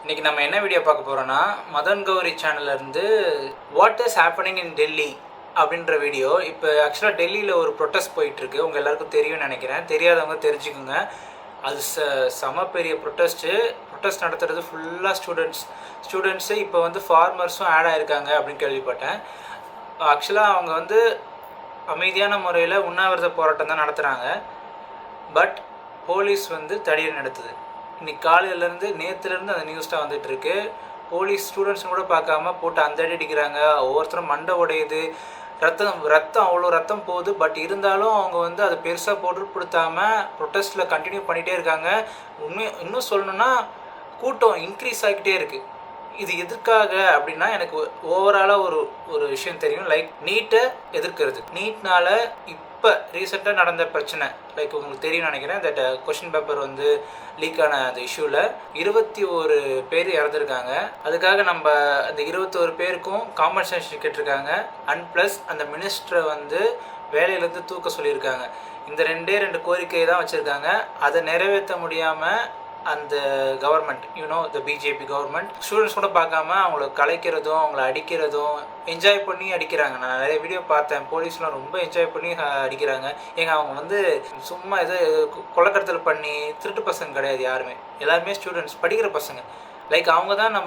இன்றைக்கி நம்ம என்ன வீடியோ பார்க்க போகிறோன்னா மதன் கௌரி சேனல்லேருந்து what is happening in Delhi அப்படின்ற வீடியோ. இப்போ ஆக்சுவலாக டெல்லியில் ஒரு ப்ரொட்டஸ்ட் போயிட்டுருக்கு, உங்கள் எல்லாருக்கும் தெரியும்னு நினைக்கிறேன். தெரியாதவங்க தெரிஞ்சுக்குங்க. அது செம பெரிய ப்ரொட்டஸ்ட் நடத்துகிறது ஃபுல்லாக ஸ்டூடெண்ட்ஸு. இப்போ வந்து ஃபார்மர்ஸும் ஆட் ஆகிருக்காங்க அப்படின்னு கேள்விப்பட்டேன். ஆக்சுவலாக அவங்க வந்து அமைதியான முறையில் உண்ணாவிரத போராட்டம் தான் நடத்துகிறாங்க. பட் போலீஸ் வந்து தடியடி நடத்துது. இன்றைக்கி காலையிலேருந்து நேற்றுலேருந்து அந்த நியூஸ் தான் வந்துட்டுருக்கு. போலீஸ் ஸ்டூடெண்ட்ஸும் கூட பார்க்காம போட்டு அந்த அடி அடிக்கிறாங்க. ஒவ்வொருத்தரும் மண்டை உடையுது, ரத்தம் அவ்வளோ ரத்தம் போகுது. பட் இருந்தாலும் அவங்க வந்து அதை பெருசாக பொருட்படுத்தாமல் ப்ரொட்டஸ்ட்டில் கண்டினியூ பண்ணிகிட்டே இருக்காங்க. இன்னும் சொல்லணுன்னா கூட்டம் இன்க்ரீஸ் ஆகிக்கிட்டே இருக்குது. இது எதற்காக அப்படின்னா, எனக்கு ஓவராலாக ஒரு விஷயம் தெரியும். லைக் நீட்டை எதிர்க்கிறது. நீட்னால இப்போ ரீசெண்டாக நடந்த பிரச்சனை, லைக் உங்களுக்கு தெரியும்னு நினைக்கிறேன். தட் கொஷின் பேப்பர் வந்து லீக் ஆன அந்த இஷ்யூவில் 21 பேர் இறந்துருக்காங்க. அதுக்காக நம்ம அந்த 21 பேருக்கும் காம்பன்சேஷன் கேட்டிருக்காங்க. அண்ட் ப்ளஸ் அந்த மினிஸ்டரை வந்து வேலையிலேருந்து தூக்க சொல்லியிருக்காங்க. இந்த 2 கோரிக்கையை தான் வச்சுருக்காங்க. அதை நிறைவேற்ற முடியாமல் அந்த government, the BJP government students கூட பார்க்காம அவங்கள கலைக்கிறதும் அவங்கள அடிக்கிறதும் என்ஜாய் பண்ணி அடிக்கிறாங்க. நான் நிறைய வீடியோ பார்த்தேன். போலீஸ்லாம் ரொம்ப என்ஜாய் பண்ணி அடிக்கிறாங்க. அவங்க வந்து சும்மா கொலைக்கடத்தல் பண்ணி திருட்டு பசங்க கிடையாது. எல்லாருமே ஸ்டூடெண்ட்ஸ், படிக்கிற பசங்க. லைக் அவங்க தான்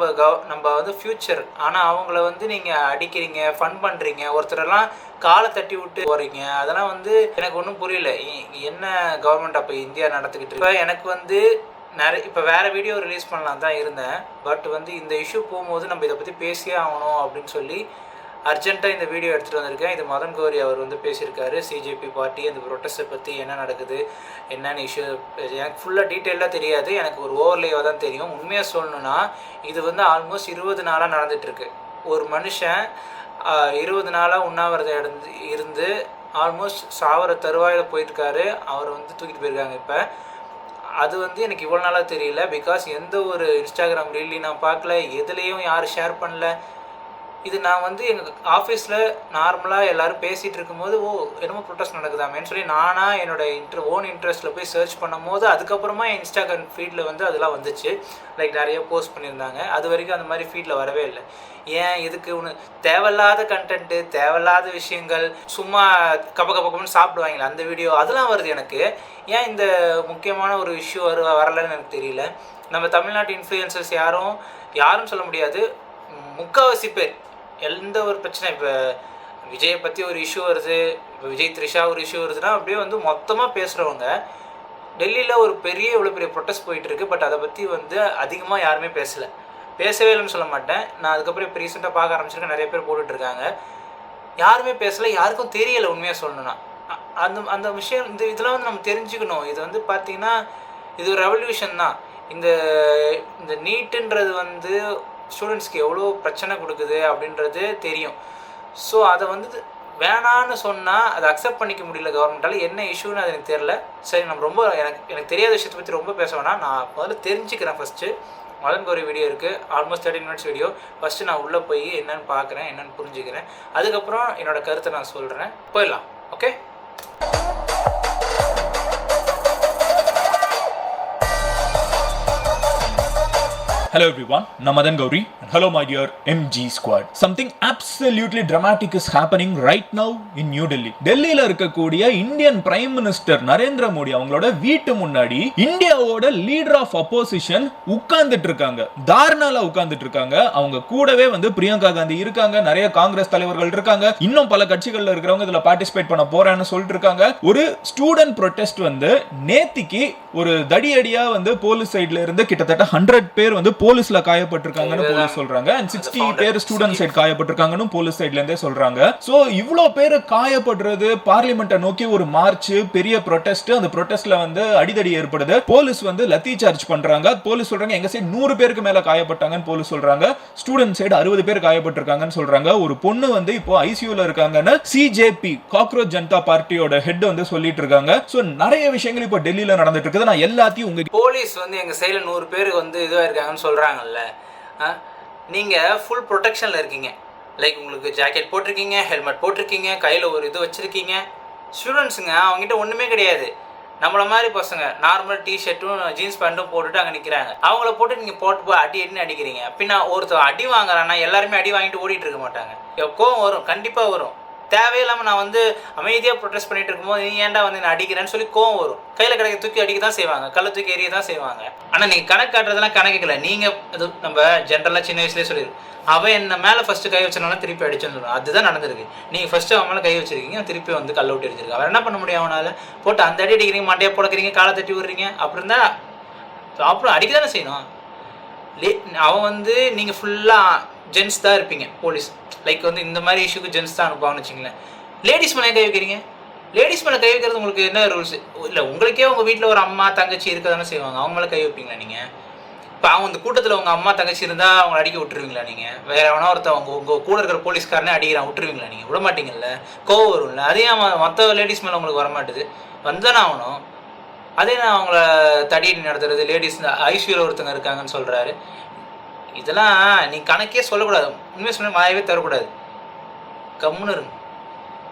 நம்ம வந்து ஃப்யூச்சர். ஆனால் அவங்கள வந்து நீங்கள் அடிக்கிறீங்க, ஃபன் பண்ணுறீங்க, ஒருத்தரெல்லாம் காலை தட்டி விட்டு போகிறீங்க. அதெல்லாம் வந்து எனக்கு ஒன்றும் புரியல. என்ன கவர்மெண்ட் அப்போ இந்தியா நடத்துக்கிட்டு இப்போ எனக்கு வந்து இப்போ வேறு வீடியோ ரிலீஸ் பண்ணலாம் தான் இருந்தேன். பட் வந்து இந்த இஷ்யூ போகும்போது நம்ம இதை பற்றி பேசியே ஆகணும் அப்படின்னு சொல்லி அர்ஜென்ட்டாக இந்த வீடியோ எடுத்துகிட்டு வந்திருக்கேன். இது மதன் கௌரி அவர் வந்து பேசியிருக்காரு. சிஜேபி பார்ட்டி அந்த ப்ரொட்டஸ்ட்டை பற்றி என்ன நடக்குது, என்னென்ன இஷ்யூ, எனக்கு ஃபுல்லாக டீட்டெயிலாக தெரியாது. எனக்கு ஒரு ஓவர்லேவாக தான் தெரியும். உண்மையாக சொல்லணுன்னா இது வந்து ஆல்மோஸ்ட் 20 நாளாக நடந்துகிட்ருக்கு. ஒரு மனுஷன் 20 நாளாக உண்ணாவிரதம் இருந்து ஆல்மோஸ்ட் சாவர தருவாயில் போயிருக்காரு. அவரை வந்து தூக்கிட்டு போயிருக்காங்க. இப்போ அது வந்து எனக்கு இவ்வளோ நாளாக தெரியல. பிகாஸ் எந்த ஒரு இன்ஸ்டாகிராம் ரீல்லையும் நான் பார்க்கல, எதுலேயும் யாரும் ஷேர் பண்ணல. இது நான் வந்து எங்கள் ஆஃபீஸில் நார்மலாக எல்லோரும் பேசிகிட்டு இருக்கும்போது என்னமோ ப்ரொட்டஸ்ட் நடக்குதாமேன்னு சொல்லி நானாக என்னோடய ஓன் இன்ட்ரெஸ்ட்டில் போய் சர்ச் பண்ணும் போது அதுக்கப்புறமா என் இன்ஸ்டாகிராம் ஃபீல்டில் வந்து அதெல்லாம் வந்துச்சு. லைக் நிறைய போஸ்ட் பண்ணியிருந்தாங்க. அது வரைக்கும் அந்த மாதிரி ஃபீல்டில் வரவே இல்லை. ஏன் இதுக்கு தேவையில்லாத கண்டென்ட்டு, தேவையில்லாத விஷயங்கள், சும்மா கப்பன்னு சாப்பிடுவாங்களே அந்த வீடியோ, அதெல்லாம் வருது எனக்கு. ஏன் இந்த முக்கியமான ஒரு இஷ்யூ வரலன்னு எனக்கு தெரியல. நம்ம தமிழ்நாட்டு இன்ஃப்ளூயன்சர்ஸ் யாரும் சொல்ல முடியாது, முக்கால்வாசி பேர் எந்த ஒரு பிரச்சனை, இப்போ விஜயை பற்றி ஒரு இஷ்யூ வருது, இப்போ விஜய் த்ரிஷா ஒரு இஷ்யூ வருதுன்னா அப்படியே வந்து மொத்தமாக பேசுகிறவங்க. டெல்லியில் இவ்வளோ பெரிய ப்ரொட்டஸ்ட் போயிட்டுருக்கு. பட் அதை பற்றி வந்து அதிகமாக யாருமே பேசவே இல்லைன்னு சொல்ல மாட்டேன். நான் அதுக்கப்புறம் இப்போ ரீசெண்டாக பார்க்க ஆரம்பிச்சிருக்கேன். நிறைய பேர் போட்டுட்ருக்காங்க. யாருமே பேசலை, யாருக்கும் தெரியலை. உண்மையாக சொல்லணுன்னா அந்த விஷயம் இதெல்லாம் வந்து நம்ம தெரிஞ்சுக்கணும். இது வந்து பார்த்திங்கன்னா இது ஒரு ரெவல்யூஷன் தான். இந்த நீட்டுன்றது வந்து ஸ்டூடெண்ட்ஸ்க்கு எவ்வளோ பிரச்சனை கொடுக்குது அப்படின்றது தெரியும். ஸோ அதை வந்து வேணான்னு சொன்னால் அதை அக்செப்ட் பண்ணிக்க முடியல கவர்மெண்ட்டால். என்ன இஷ்யூன்னு அது எனக்கு தெரில. சரி, நம்ம ரொம்ப எனக்கு தெரியாத விஷயத்தை பற்றி ரொம்ப பேச வேணாம். நான் முதல்ல தெரிஞ்சுக்கிறேன். ஃபஸ்ட்டு மதன் கௌரி வீடியோ இருக்குது, ஆல்மோஸ்ட் 30 minutes வீடியோ. ஃபஸ்ட்டு நான் உள்ளே போய் என்னென்னு பார்க்குறேன், என்னென்னு புரிஞ்சுக்கிறேன். அதுக்கப்புறம் என்னோடய கருத்தை நான் சொல்கிறேன். போயிடலாம். Okay. Hello everyone, I'm Madan Gauri and hello my dear MG squad. Something absolutely dramatic is happening right now in New Delhi. டெல்லியில இருக்கக்கூடிய Indian prime minister Narendra Modi அவங்களோட வீட்டு முன்னாடி இந்தியாவோட லீடர் ஆஃப் அப்போசிஷன் உட்கார்ந்துட்டு இருக்காங்க. தார்னால உட்கார்ந்துட்டு இருக்காங்க. அவங்க கூடவே வந்து பிரியங்கா காந்தி இருக்காங்க, நிறைய காங்கிரஸ் தலைவர்கள் இருக்காங்க, இன்னும் பல கட்சிகள்ல இருக்கிறவங்க இதுல பார்ட்டிசிபேட் பண்ண போறேன்னு சொல்லிட்டு இருக்காங்க. ஒரு ஸ்டூடெண்ட் ப்ரொட்டஸ்ட் வந்து நேத்திக்கு ஒரு தடியடியா வந்து போலீஸ் சைட்ல இருந்து கிட்டத்தட்ட 100 பேர் வந்து போலீஸ்ல காயப்பட்டிருக்காங்கன்னு போலீஸ் சொல்றாங்க. and 60 பேர் ஸ்டூடெண்ட் சைடு காயப்பட்டிருக்காங்கன்னு போலீஸ் சைடுல இருந்தே சொல்றாங்க. சோ இவ்ளோ பேர் காயப்படுறது, பார்லிமெண்ட்டை நோக்கி ஒரு மார்ச், பெரிய ப்ரொட்டஸ்ட். அந்த ப்ரொட்டஸ்ட்ல வந்து அடிதடி ஏற்படுது. போலீஸ் வந்து லத்தி சார்ஜ் பண்றாங்க. போலீஸ் சொல்றாங்க எங்க சைடு 100 பேருக்கு மேல காயப்பட்டாங்கன்னு போலீஸ் சொல்றாங்க. ஸ்டூடெண்ட் சைடு 60 பேர் காயப்பட்டிருக்காங்கன்னு சொல்றாங்க. ஒரு பொண்ணு வந்து இப்போ ஐசியூல இருக்காங்கன்னு சிஜேபி காக்ரோச் ஜனதா பார்ட்டியோட ஹெட் வந்து சொல்லிட்டு இருக்காங்க. சோ நிறைய விஷயங்கள் இப்போ டெல்லியில நடந்துட்டு இருக்குது. நான் எல்லாத்தையும் உங்க போலீஸ் வந்து எங்க சைடுல 100 பேர் வந்து இதுவா இருக்காங்கன்னு சொல்றாங்கல்ல. நீங்கள் ஃபுல் ப்ரொடெக்ஷனில் இருக்கீங்க. லைக் உங்களுக்கு ஜாக்கெட் போட்டிருக்கீங்க, ஹெல்மெட் போட்டிருக்கீங்க, கையில் ஒரு இது வச்சுருக்கீங்க. ஸ்டூடெண்ட்ஸுங்க அவங்ககிட்ட ஒன்றுமே கிடையாது. நம்மள மாதிரி பசங்க நார்மல் டிஷர்ட்டும் ஜீன்ஸ் பேண்ட்டும் போட்டுட்டு அங்கே நிற்கிறாங்க. அவங்கள போட்டு நீங்கள் போட்டு போய் அடின்னு அடிக்கிறீங்க. பின்னா ஒருத்தர் அடி வாங்குறான்னா எல்லாருமே அடி வாங்கிட்டு ஓடிட்டு இருக்க மாட்டாங்க. கோவம் வரும், கண்டிப்பாக வரும். தேவையில்லாமல் நான் வந்து அமைதியாக ப்ரொடெஸ்ட் பண்ணிட்டு இருக்கும்போது நீ ஏன்டா வந்து நான் அடிக்கிறேன்னு சொல்லி கோவம் வரும். கையில் கிடைக்க தூக்கி அடிக்க தான் செய்வாங்க, கல்லை தூக்கி எறிய தான் செய்வாங்க. ஆனால் நீங்கள் கணக்கு காட்டுறதெல்லாம் கணக்குல. நீங்கள் அது நம்ம ஜென்ரலாக சின்ன வயசுலேயே சொல்லிடுது, அவன் என்ன மேலே ஃபஸ்ட்டு கை வச்சனால திருப்பி அடிச்சோன்னு சொல்லுவான். அதுதான் நடந்திருக்கு. நீங்கள் ஃபஸ்ட்டு அவன் மேலே கை வச்சிருக்கீங்க, திருப்பி வந்து கல்லை விட்டு அடிச்சிருக்கு. அவர் என்ன பண்ண முடியும்? அவனால் போட்டு அந்த அடி அடிக்கிறீங்க, மண்டையை போடக்கிறீங்க, காலை தட்டி விடுறீங்க. அப்புறம் தான் அப்புறம் அடிக்க தானே செய்யணும். அவன் வந்து நீங்கள் ஃபுல்லாக ஜென்ஸ் தான் இருப்பீங்க. போலீஸ் லைக் வந்து இந்த மாதிரி இஷ்யூக்கு ஜென்ஸ் தான் அனுப்புவாங்கன்னு வச்சுங்களேன். லேடிஸ் மேலே கை வைக்கிறீங்க. லேடிஸ் மேலே கை வைக்கிறது உங்களுக்கு என்ன ரூல்ஸ்? இல்லை உங்களுக்கே உங்கள் வீட்டில் ஒரு அம்மா தங்கச்சி இருக்க தானே செய்வாங்க. அவங்க மேலே கை வைப்பீங்களா நீங்கள்? இப்போ அவங்க அந்த கூட்டத்தில் உங்கள் அம்மா தங்கச்சி இருந்தால் அவங்கள அடிக்க விட்டுருவீங்களா நீங்கள்? வேறு எவனா ஒருத்தர் உங்கள் கூட இருக்கிற போலீஸ்காரனே அடிக்கிறான் விட்டுருவீங்களா நீங்கள்? விட மாட்டீங்கல்ல, கோவம் வரும்ல. அதே மற்ற லேடிஸ் மேலே உங்களுக்கு வரமாட்டுது, வந்தானே ஆகணும். அதே நான் அவங்கள தடியடி நடத்துறது. லேடிஸ் ஐஸ்வர்யா ஒருத்தங்க இருக்காங்கன்னு சொல்கிறாரு. இதெல்லாம் நீ கணக்கே சொல்லக்கூடாது. உண்மையை சொன்ன மாயவே தரக்கூடாது. கம்முன்னு இருங்க.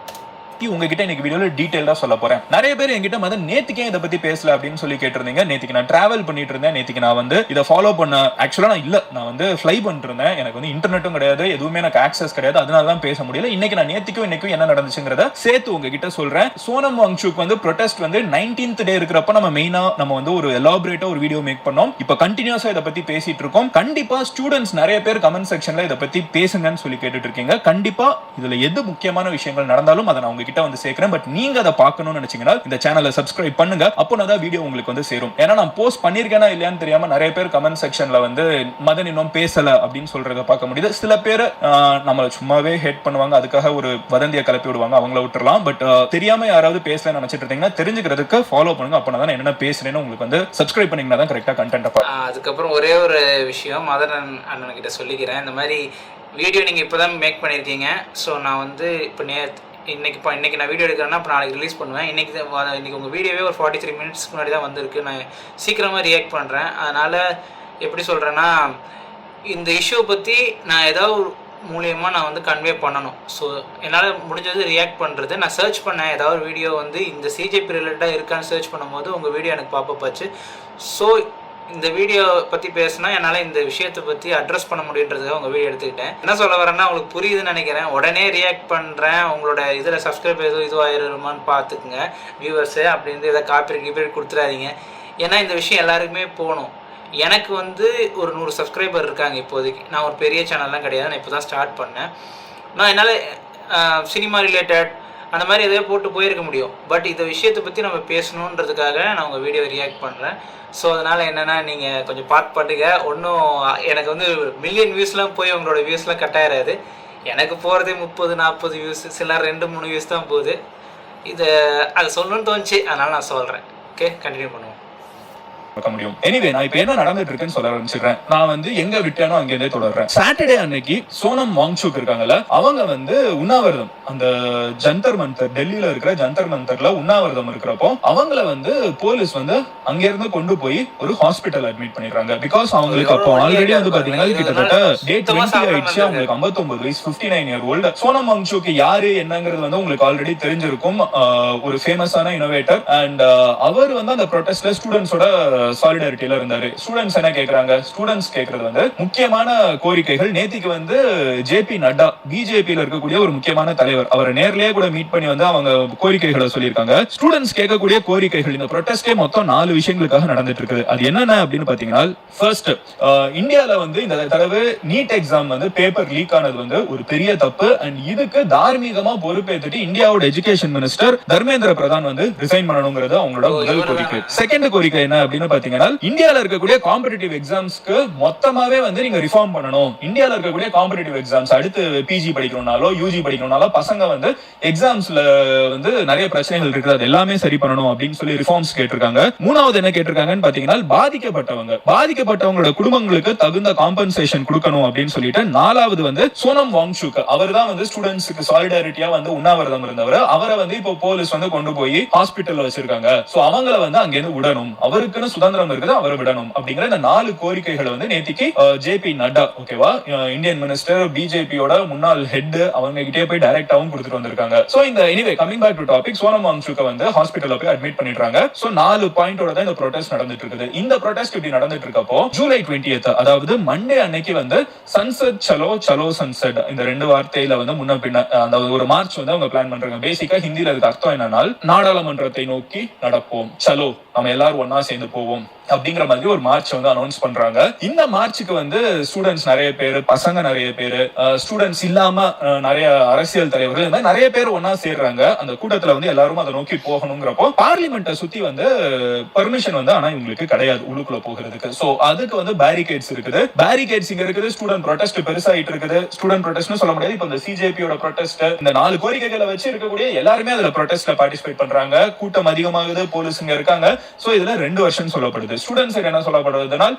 உங்ககிட்ட இன்னைக்கு வீடியோல டீடைலா சொல்ல போறேன். நிறைய பேர் என்கிட்ட மதன் நேத்திக்கே இதை பத்தி பேசல அப்படின்னு சொல்லி கேட்டிருந்தீங்க. நேத்திக்கு நான் டிராவல் பண்ணிட்டு இருந்தேன். நேத்திக்கு நான் வந்து இதை ஃபாலோ பண்ண ஆக்சுவலா நான் வந்து ஃப்ளை பண்ணிட்டு இருந்தேன். எனக்கு வந்து இன்டர்நெட்டும் கிடையாது, எதுவுமே எனக்கு ஆக்சஸ் கிடையாது. அதனால தான் பேச முடியல. இன்னைக்கு நான் நேத்திக்கும் இன்னைக்கும் என்ன நடந்துச்சுங்கிறத சேர்த்து உங்ககிட்ட சொல்றேன். சோனம் வாங்சுக் வந்து ப்ரொடெஸ்ட் வந்து 19th டே இருக்கிறப்ப நம்ம வந்து ஒரு எலாபரேட்டா ஒரு வீடியோ மேக் பண்ணோம். இப்போ கண்டினியூஸா இதை பத்தி பேசிட்டு இருக்கோம். கண்டிப்பா ஸ்டூடெண்ட்ஸ் நிறைய பேர் கமெண்ட் செக்ஷன்ல இதை பத்தி பேசுங்கன்னு சொல்லி கேட்டுட்டு இருக்கீங்க. கண்டிப்பா இதுல எது முக்கியமான விஷயங்கள் நடந்தாலும் அதை நான் உங்ககிட்ட வந்து சேர்க்கிறேன். பட் நீங்க அதை பார்க்கணும்னு நினைச்சீங்கன்னா இந்த சேனலை சப்ஸ்கிரைப் பண்ணுங்க. அப்போதான் வீடியோ உங்களுக்கு வந்து சேரும். ஏன்னா நான் போஸ்ட் பண்ணிருக்கேனா இல்லையான்னு தெரியாம நிறைய பேர் கமெண்ட் செக்ஷன்ல வந்து மதன் இன்னும் பேசல அப்படின்னு சொல்றத பார்க்க முடியுது. சில பேர் நம்மள சும்மாவே ஹேட் பண்ணுவாங்க, அதுக்காக ஒரு வதந்தியை கிளப்பி விடுவாங்க, அவங்கள விட்டுறலாம். பட் தெரியாம யாராவது பேசல நினைச்சிட்டு இருந்தீங்கன்னா தெரிஞ்சுக்கிறதுக்கு ஃபாலோ பண்ணுங்க. அப்போதான் என்ன பேசுறேன்னு உங்களுக்கு வந்து சப்ஸ்கிரைப் பண்ணீங்கன்னா தான் கரெக்டா கண்டென்ட் பார்ப்போம். அதுக்கப்புறம் ஒரே ஒரு விஷயம் மதன் அண்ணன் கிட்ட சொல்லிக்கிறேன். இந்த மாதிரி வீடியோ நீங்கள் இப்போ தான் மேக் பண்ணியிருக்கீங்க. ஸோ நான் வந்து இப்போ இன்னைக்கு நான் வீடியோ எடுக்கிறேன்னா இப்போ நாளைக்கு ரிலீஸ் பண்ணுவேன். இன்னைக்கு உங்கள் வீடியோவே ஒரு 43 மினிட்ஸ்க்கு முன்னாடி தான் வந்திருக்கு. நான் சீக்கிரமாக ரியாக்ட் பண்ணுறேன். அதனால் எப்படி சொல்கிறேன்னா, இந்த இஷ்யூவை பற்றி நான் ஏதாவது மூலியமாக நான் வந்து கன்வே பண்ணணும். ஸோ என்னால் முடிஞ்சது ரியாக்ட் பண்ணுறது. நான் சர்ச் பண்ணேன், ஏதாவது ஒரு வீடியோ வந்து இந்த சிஜேபி ரிலேட்டடாக இருக்கான்னு சர்ச் பண்ணும்போது உங்கள் வீடியோ எனக்கு பாப்பப் ஆச்சு. ஸோ இந்த வீடியோ பற்றி பேசினா என்னால் இந்த விஷயத்தை பற்றி அட்ரஸ் பண்ண முடியுன்றதுக்காக உங்கள் வீடியோ எடுத்துக்கிட்டேன். என்ன சொல்ல வரேன்னா உங்களுக்கு புரியுதுன்னு நினைக்கிறேன். உடனே ரியாக்ட் பண்ணுறேன். உங்களோட இதில் சப்ஸ்கிரைப் இதுவும் ஆயிருமான்னு பார்த்துக்குங்க வியூவர்ஸு. அப்படின்னு எதாவது காப்பி கொடுத்துடாதீங்க. ஏன்னா இந்த விஷயம் எல்லாருக்குமே போகணும். எனக்கு வந்து ஒரு 100 சப்ஸ்கிரைபர் இருக்காங்க இப்போதைக்கு. நான் ஒரு பெரிய சேனல்லாம் கிடையாது, நான் இப்போ தான் ஸ்டார்ட் பண்ணேன். நான் என்னால் சினிமா ரிலேட்டட் அந்த மாதிரி எதையோ போட்டு போயிருக்க முடியும். பட் இந்த விஷயத்தை பற்றி நம்ம பேசணுன்றதுக்காக நான் உங்கள் வீடியோ ரியாக்ட் பண்ணுறேன். ஸோ அதனால் என்னென்னா நீங்கள் கொஞ்சம் பார்த்து பண்ணுங்க. ஒன்றும் எனக்கு வந்து மில்லியன் வியூஸ்லாம் போய் உங்களோட வியூஸ்லாம் கட் ஆகிடாது. எனக்கு போகிறதே 30-40 வியூஸ், சில 2-3 வியூஸ் தான் போகுது. அதை சொல்லணும்னு தோணுச்சு, அதனால் நான் சொல்கிறேன். ஓகே, கண்டினியூ பண்ணுவோம். முடியும். எனிவே நான் இப்ப என்ன நடந்துட்டு இருக்குன்னு சொல்ல ஆரம்பிச்சிடுறேன். நான் வந்து எங்க விட்டேனோ அங்க இருந்தே தொடர்றேன். சாட்டர்டே அன்னைக்கு சோனம் வாங்சுக் இருக்காங்கல்ல, அவங்க வந்து உண்ணாவிரதம் அந்த ஜந்தர் மந்தர், டெல்லியில இருக்கிற ஜந்தர் மந்தர்ல உண்ணாவிரதம் இருக்கிறப்போ அவங்கள வந்து போலீஸ் வந்து அங்க இருந்து கொண்டு போய் ஒரு ஹாஸ்பிட்டல் அட்மிட் பண்ணிடுறாங்க. பிகாஸ் அவங்களுக்கு அப்போ ஆல்ரெடி வந்து பாத்தீங்கன்னா கிட்டத்தட்ட டேட் 20 ஆயிடுச்சு. அவங்களுக்கு 59 வயசு, 59 இயர் ஓல்டு. சோனம் வாங்சுக் யாரு என்னங்கிறது வந்து உங்களுக்கு ஆல்ரெடி தெரிஞ்சிருக்கும். ஒரு ஃபேமஸான இனோவேட்டர். அண்ட் அவர் வந்து அந்த ப்ரொடெஸ்ட்ல ஸ்டூடெண்ட்ஸோட சாலிடாரிட்டில இருந்தாரு. ஸ்டூடெண்ட்ஸ் என்ன கேக்குறாங்க? ஸ்டூடெண்ட்ஸ் கேக்குறது வந்து முக்கியமான கோரிக்கைகள். நேத்திக்கு வந்து ஜேபி நட்டா பிஜேபியில இருக்கக்கூடிய ஒரு முக்கியமான தலைவர், அவரை நேர்லயே கூட மீட் பண்ணி வந்து அவங்க கோரிக்கைகளை சொல்லியிருக்காங்க. ஸ்டூடெண்ட்ஸ் கேட்கக்கூடிய கோரிக்கைகள் இந்த ப்ரொடெஸ்டே மொத்தம் 4 விஷயங்களுக்காக நடந்துட்டு இருக்குது. அது என்னென்ன அப்படின்னு பாத்தீங்கன்னா, ஃபர்ஸ்ட், இந்தியால வந்து இந்த தடவை நீட் எக்ஸாம் வந்து பேப்பர் லீக் ஆனது வந்து ஒரு பெரிய தப்பு. அண்ட் இதுக்கு தார்மீகமா பொறுப்பேற்றுட்டு இந்தியாவோட எஜுகேஷன் மினிஸ்டர் தர்மேந்திர பிரதான் வந்து ரிசைன் பண்ணணுங்கிறது அவங்களோட முதல் கோரிக்கை. செகண்ட் கோரிக்கை என்ன அப்படின்னு பாத்தீங்கன்னா, இந்தியால இருக்கக்கூடிய காம்படிட்டிவ் எக்ஸாம்ஸ்க்கு மொத்தமாவே வந்து நீங்க ரிஃபார்ம் பண்ணணும். இந்தியால இருக்கக்கூடிய காம்படிட்டிவ் எக்ஸாம்ஸ், அடுத்து பிஜி படிக்கணும்னாலோ யூஜி படிக்கணும்னாலோ பசங்க வந்து எக்ஸாம்ஸ்ல வந்து நிறைய பிரச்சனைகள் இருக்குது, அது எல்லாமே சரி பண்ணணும் அப்படின்னு சொல்லி ரிஃபார்ம்ஸ் கேட்டிருக்காங்க. மூணாவது என்ன கேட்டிருக்காங்கன்னு பாத்தீங்கன்னா, பாதிக்கப்பட்டவங்களோட குடும்பங்களுக்கு தகுந்த காம்பன்சேஷன் கொடுக்கணும் அப்படின்னு சொல்லிட்டு. நாலாவது வந்து சோனம் வாங்சுக், அவர் தான் வந்து ஸ்டூடெண்ட்ஸ்க்கு சாலிடாரிட்டியா வந்து உண்ணாவிரதம் இருந்தவர். அவரை வந்து இப்போ போலீஸ் வந்து கொண்டு போய் ஹாஸ்பிட்டல்ல வச்சிருக்காங்க. சோ அவங்கள வந்து அங்க இருந்து விடணும். அவருக்குன்னு சுதந்திரம் இருக்குது, அவரை விடணும் அப்படிங்கிற இந்த 4 கோரிக்கைகளை வந்து நேத்திக்கு ஜேபி நட்டா, ஓகேவா, இந்தியன் மினிஸ்டர், பிஜேபியோட முன்னாள் ஹெட், அவங்க கிட்டே போய் டைரக்டாவும் கொடுத்துட்டு வந்திருக்காங்க. சோ இந்த anyway coming back to topic, Sonam வாங்சுக்கை வந்து ஹாஸ்பிடல்ல போய் அட்மிட் பண்ணிடுறாங்க. சோ 4 பாயிண்டோட தான் இந்த ப்ரொடெஸ்ட் நடந்துட்டு இருக்குது. இந்த ப்ரொடெஸ்ட் இப்படி நடந்துட்டு இருக்கப்போ ஜூலை 20th, அதாவது மண்டே அன்னைக்கு வந்து சன்செட் சலோ சலோ சன்செட் இந்த 2 வார்த்தையில வந்து முன்ன பின்ன அந்த ஒரு மார்ச் வந்து அவங்க பிளான் பண்றாங்க. பேசிக்கா ஹிந்தில அதுக்கு அர்த்தம் என்னன்னா, நாடாளுமன்றத்தை நோக்கி நடப்போம், சலோ நம்ம எல்லாரும் ஒன்னா சேர்ந்து போவோம் அப்படிங்கிற மாதிரி ஒரு மார்ச் வந்து அனௌன்ஸ் பண்றாங்க. இந்த மார்ச்சுக்கு வந்து ஸ்டூடெண்ட்ஸ் நிறைய பேர், பசங்க நிறைய பேர், ஸ்டூடெண்ட்ஸ் இல்லாம நிறைய அரசியல் தலைவர்கள், இந்த மாதிரி நிறைய பேர் ஒன்னா சேர்றாங்க. அந்த கூட்டத்துல வந்து எல்லாரும் அதை நோக்கி போகணுங்கிறப்போ பார்லிமெண்ட்டை சுத்தி வந்து பர்மிஷன் வந்து ஆனா இவங்களுக்கு கிடையாது உள்ளுக்குள்ள போகிறதுக்கு. சோ அதுக்கு வந்து பேரிகேட்ஸ் இருக்குது. பேரிகேட்ஸ் இங்க இருக்குது. ஸ்டூடெண்ட் ப்ரொடெஸ்ட் பெருசாயிட்டு இருக்குது. ஸ்டூடெண்ட் ப்ரொடெஸ்ட்னு சொல்ல முடியாது. இப்போ இந்த சிஜேபியோட ப்ரொடெஸ்ட், இந்த 4 கோரிக்கைகளை வச்சு இருக்கக்கூடிய எல்லாருமே அதுல ப்ரொடெஸ்ட்ல பார்ட்டிசிபேட் பண்றாங்க. கூட்டம் அதிகமாகுது, போலீஸுங்க இருக்காங்க. சோ இதுல 2 வருஷம் சொல்லப்படுது. ஸ்டூடெண்ட்ஸ் என்ன சொல்லப்படுறதுனால்,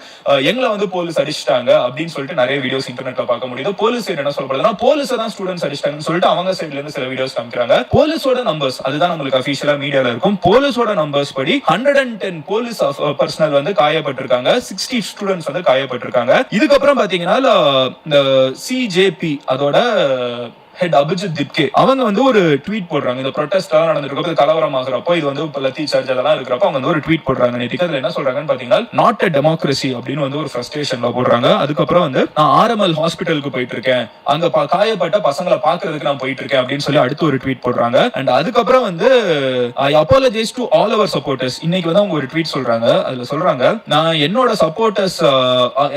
எங்களை வந்து போலீஸ் அடிச்சிட்டாங்க அப்படின்னு சொல்லிட்டு நிறைய வீடியோஸ் இன்டர்நெட்ல பார்க்க முடியுது. போலீஸ் என்ன சொல்லப்படுதுன்னா, போலீஸ் தான் ஸ்டூடெண்ட்ஸ் அடிச்சிட்டாங்கன்னு சொல்லிட்டு அவங்க சைடுல இருந்து சில வீடியோஸ் காமிக்கிறாங்க. போலீஸோட நம்பர்ஸ் அதுதான் நம்மளுக்கு அபிஷியலா மீடியால இருக்கும். போலீஸோட நம்பர்ஸ் படி 110 போலீஸ் பர்சனல் வந்து காயப்பட்டிருக்காங்க, 60 ஸ்டூடெண்ட்ஸ் வந்து காயப்பட்டிருக்காங்க. இதுக்கப்புறம் பாத்தீங்கன்னா இந்த சிஜேபி அதோட ஹெட் அபிஜித் திப்கே அவங்க வந்து ஒரு ட்வீட் போடுறாங்க. இந்த ப்ரொடெஸ்ட் எல்லாம் நடந்திருக்கப்போ, கலவரம் ஆகுறப்போ, இது வந்து லத்தி சார்ஜ் அதெல்லாம் இருக்கிறப்போ அவங்க வந்து ஒரு ட்வீட் போடுறாங்க. நேத்திக்கு அதுல என்ன சொல்றாங்கன்னு பாத்தீங்கன்னா, நாட் எ டெமோக்ரஸி அப்படின்னு வந்து ஒரு ஃப்ரஸ்ட்ரேஷன்ல போடுறாங்க. அதுக்கப்புறம் வந்து நான் ஆர்எம்எல் ஹாஸ்பிட்டலுக்கு போயிட்டு இருக்கேன், அங்க காயப்பட்ட பசங்களை பாக்குறதுக்கு நான் போயிட்டு இருக்கேன் அப்படின்னு சொல்லி அடுத்து ஒரு ட்வீட் போடுறாங்க. அண்ட் அதுக்கப்புறம் வந்து I apologise to all our supporters. இன்னைக்கு வந்து அவங்க ஒரு ட்வீட் சொல்றாங்க. அதுல சொல்றாங்க, நான் என்னோட சப்போர்ட்டர்ஸ்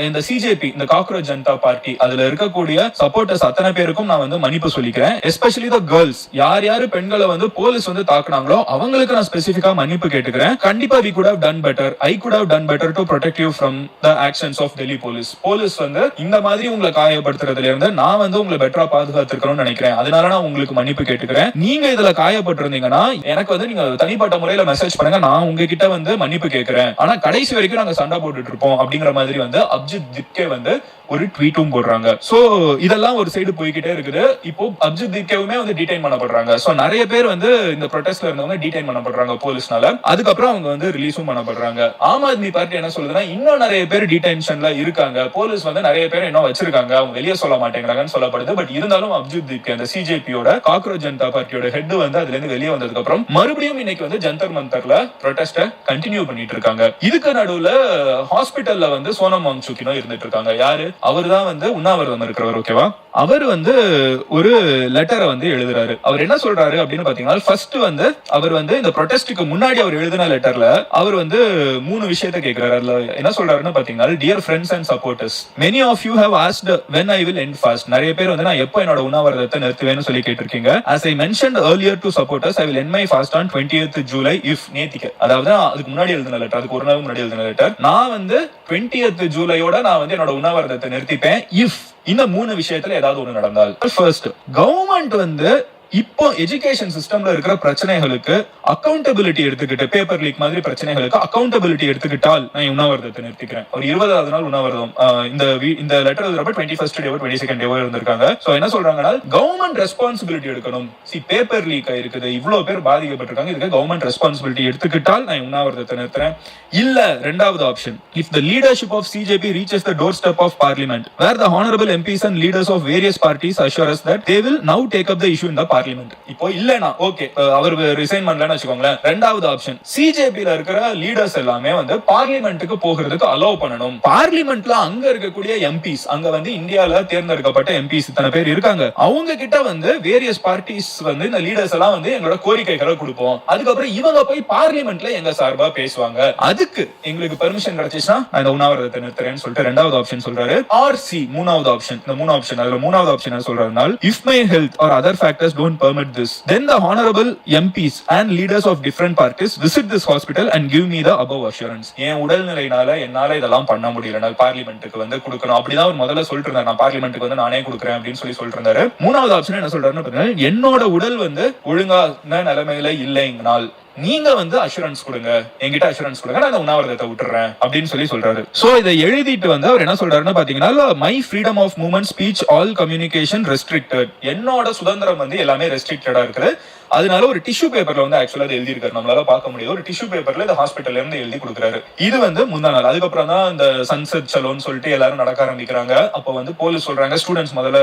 இந்த சிஜேபி, இந்த காக்ரோச் ஜனதா பார்ட்டி, அதுல இருக்கக்கூடிய சப்போர்ட்டர்ஸ் அத்தனை பேருக்கும் நான் வந்து மன்னிப்பு சொல்லிக்கிறேன். எஸ்பெஷலி தி கேர்ள்ஸ், யார் யாரு பெண்களை வந்து போலீஸ் வந்து தாக்குனாங்களோ அவங்களுக்கு நான் ஸ்பெசிஃபிக்கா மன்னிப்பு கேட்டுக்கிறேன். கண்டிப்பா we could have done better. I could have done better to protect you from the actions of Delhi police. Police வந்து இந்த மாதிரி உங்களை காயப்படுத்துறதுல இருந்து நான் வந்து உங்களை பெட்டரா பாதுகாத்துக்கணும்னு நினைக்கிறேன். அதனால நான் உங்களுக்கு மன்னிப்பு கேட்டுக்கிறேன். நீங்க இதுல காயப்பட்டிருந்தீங்கன்னா எனக்கு வந்து நீங்க தனிப்பட்ட முறையில மெசேஜ் பண்ணுங்க, நான் உங்ககிட்ட வந்து மன்னிப்பு கேட்கிறேன். ஆனா கடைசி வரைக்கும் நாங்க சண்டை போட்டுட்டு இருப்போம் அப்படிங்கிற மாதிரி வந்து அபிஜித் திப்கே வந்து ஒரு ட்வீட்டும் போடுறாங்க. சோ இதெல்லாம் ஒரு சைடு போய்கிட்டே இருக்குது. இப்போ அபிஜித் திப்கேவுமே வந்து டிடைன் பண்ணப்படுறாங்க. சோ நிறைய பேர் வந்து இந்த ப்ரொடெஸ்ட்ல இருந்தவங்க டிடைன் பண்ணப்படுறாங்க போலீஸ்னால. அதுக்கப்புறம் அவங்க வந்து ரிலீஸும் பண்ணப்படுறாங்க. ஆம் ஆத்மி பார்ட்டி என்ன சொல்லுதுன்னா, இன்னும் நிறைய பேர் டிடைன்ஷன்ல இருக்காங்க, போலீஸ் வந்து நிறைய பேர் இன்னும் வச்சிருக்காங்க, அவங்க வெளியே சொல்ல மாட்டேங்கிறாங்கன்னு சொல்லப்படுது. பட் இருந்தாலும் அபிஜித் திப்கே, அந்த சிஜேபியோட காக்ரோச் ஜனதா பார்ட்டியோட ஹெட் வந்து அதுல இருந்து வெளியே வந்ததுக்கு அப்புறம் மறுபடியும் இன்னைக்கு வந்து ஜந்தர் மந்தர்ல ப்ரொடெஸ்ட கண்டினியூ பண்ணிட்டு இருக்காங்க. இதுக்கு நடுவுல ஹாஸ்பிட்டல்ல வந்து சோனம் வாங்சுக்கினும் இருந்துட்டு இருக்காங்க. யாரு? அவர் தான் வந்து உண்ணாவிரதம் இருக்கிறவர், ஓகேவா. அவர் வந்து ஒரு லெட்டரை வந்து எழுதுறாரு. அவர் என்ன சொல்றாரு அப்படின்னு பாத்தீங்கன்னா, ஃபர்ஸ்ட் வந்து அவர் வந்து இந்த ப்ரொடெஸ்டுக்கு முன்னாடி அவர் எழுதின லெட்டர்ல அவர் வந்து 3 விஷயத்தை கேட்கிறாரு. அதுல என்ன சொல்றாருன்னு பாத்தீங்கன்னா, dear friends and supporters, many of you have asked when I will end fast. நிறைய பேர் வந்து நான் எப்போ என்னோட உண்ணாவிரதத்தை நிறுத்துவேன்னு சொல்லி கேட்டிருக்கீங்க. as I mentioned earlier to supporters, I will end my fast on 20th July if நேத்திக்கு, அதாவது அதுக்கு முன்னாடி எழுதின லெட்டர், அதுக்கு ஒரு நாள் முன்னாடி எழுதின லெட்டர், நான் வந்து 20th ஜூலையோட நான் வந்து என்னோட உண்ணாவிரதத்தை நிறுத்திப்பேன் இஃப் இந்த 3 விஷயத்துல ஏதாவது ஒண்ணு நடந்தால். ஃபர்ஸ்ட், கவர்மெண்ட் வந்து இப்போ எஜுகேஷன் சிஸ்டம்ல இருக்கிற பிரச்சனைகளுக்கு அக்கௌண்டபிலிட்டி எடுத்துக்கிட்டு, பேப்பர் லீக் மாதிரி பிரச்சனைகளுக்கு அக்கௌண்டபிலிட்டி எடுத்துக்கிட்டால் நான் உண்ணாவிரதத்தை நிறுத்திக்கிறேன். ஒரு 20வது நாள் உண்ணாவிரதம். இந்த லெட்டர் எழுதுறப்ப 21st டே 22nd டே இருந்திருக்காங்க. சோ என்ன சொல்றாங்கன்னா, கவர்மெண்ட் ரெஸ்பான்சிபிலிட்டி எடுக்கணும். பேப்பர் லீக் ஆயிருக்குது, இவ்வளவு பேர் பாதிக்கப்பட்டிருக்காங்க, இதுக்கு கவர்மெண்ட் ரெஸ்பான்சிபிலிட்டி எடுத்துக்கிட்டால் நான் உண்ணாவிரதத்தை நிறுத்துறேன். இல்ல ரெண்டாவது option, if the leadership of CJP reaches the doorstep of parliament where the honorable MPs and leaders of various parties assure us that they will now take up the issue in the parliament. இப்போ இல்லனா okay, அவர் resign பண்ணலன்னு வெச்சுக்கோங்களேன். ரெண்டாவது option, சிஜேபில இருக்கிற leaders எல்லாமே வந்து பார்லிமெண்ட்டுக்கு போகிறதுக்கு allow பண்ணணும். பார்லிமெண்ட்ல அங்க இருக்கக்கூடிய எம்பிஸ், அங்க வந்து இந்தியால தேர்ந்தெடுக்கப்பட்ட எம்பிஸ் இத்தனை பேர் இருக்காங்க, அவங்க கிட்ட வந்து வேரியஸ் பார்ட்டிஸ் வந்து இந்த லீடர்ஸ் எல்லாம் வந்து எங்களோட கோரிக்கைகளை கொடுப்போம். அதுக்கப்புறம் இவங்க போய் பார்லிமெண்ட்ல எங்க சார்பா பேசுவாங்க. அதுக்கு எங்களுக்கு பெர்மிஷன் கிடைச்சிச்சுன்னா இந்த உண்ணாவிரதத்தை நிறுத்துறேன்னு சொல்லிட்டு ரெண்டாவது ஆப்ஷன் சொல்றாரு. ஆர் சி மூணாவது ஆப்ஷன். இந்த 3 ஆப்ஷன், அதுல மூணாவது ஆப்ஷன் என்ன சொல்றாருன்னா, if my health or other factors don't permit this, then the honorable MPs and leaders of different parties visit this hospital and give me the above assurance. என் உடல்நிலையினால என்னால இதெல்லாம் பண்ண முடியல, நான் பார்லிமெண்ட்டுக்கு வந்து கொடுக்கணும் அப்படிதான் அவர் முதல்ல சொல்லிட்டு இருந்தாரு. நான் பார்லிமெண்ட்டுக்கு வந்து நானே கொடுக்குறேன் அப்படின்னு சொல்லிட்டு இருந்தாரு. மூணாவது ஆப்ஷன் என்ன சொல்றாருன்னு, என்னோட உடல் வந்து ஒழுங்கான நிலைமையில இல்லைங்கனால் நீங்க வந்து அஷூரன்ஸ் கொடுங்க, என்கிட்ட அஷூரன்ஸ் கொடுங்க, நான் உண்ணாவிரதத்தை விட்டுறேன் அப்படின்னு சொல்றாரு. சோ இதை எழுதிட்டு வந்து அவர் என்ன சொல்றாருன்னு பாத்தீங்கன்னா, my freedom of movement, speech, all communication restricted. என்னோட சுதந்திரம் வந்து எல்லாமே ரெஸ்ட்ரிக்டடா இருக்குது. அதனால ஒரு டிஷ்யூ பேப்பர்ல வந்து ஆக்சுவலா அது எழுதியிருக்காரு, நம்மளால பார்க்க முடியாது. ஒரு டிஷ்யூ பேப்பர்ல இந்த ஹாஸ்பிட்டல்ல இருந்து எழுதி கொடுக்குறாரு. இது வந்து முந்தா நாள். அதுக்கப்புறம் தான் இந்த சன்செட் சலோன்னு சொல்லிட்டு எல்லாரும் நடக்க ஆரம்பிக்கிறாங்க. அப்போ வந்து போலீஸ் சொல்றாங்க ஸ்டூடெண்ட்ஸ் முதல்ல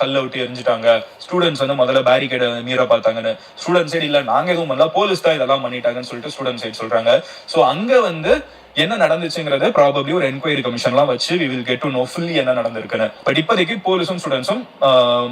கல்ல விட்டு எரிஞ்சிட்டாங்க, ஸ்டூடெண்ட்ஸ் வந்து முதல்ல பேரிகேட மீற பார்த்தாங்கன்னு. ஸ்டூடெண்ட் சைடு இல்ல நாங்க எதுவும் பண்ணல, போலீஸ் தான் இதெல்லாம் பண்ணிட்டாங்கன்னு சொல்லிட்டு ஸ்டூடெண்ட் சைடு சொல்றாங்க. சோ அங்க வந்து என்ன நடந்துச்சுங்கிறத ப்ராபப்லி ஒரு என்கொயரி கமிஷன்லாம் வச்சு we will get to know fully என்ன நடந்திருக்குன்னு. பட் இப்போதைக்கு போலீஸும் ஸ்டூடெண்ட்ஸும்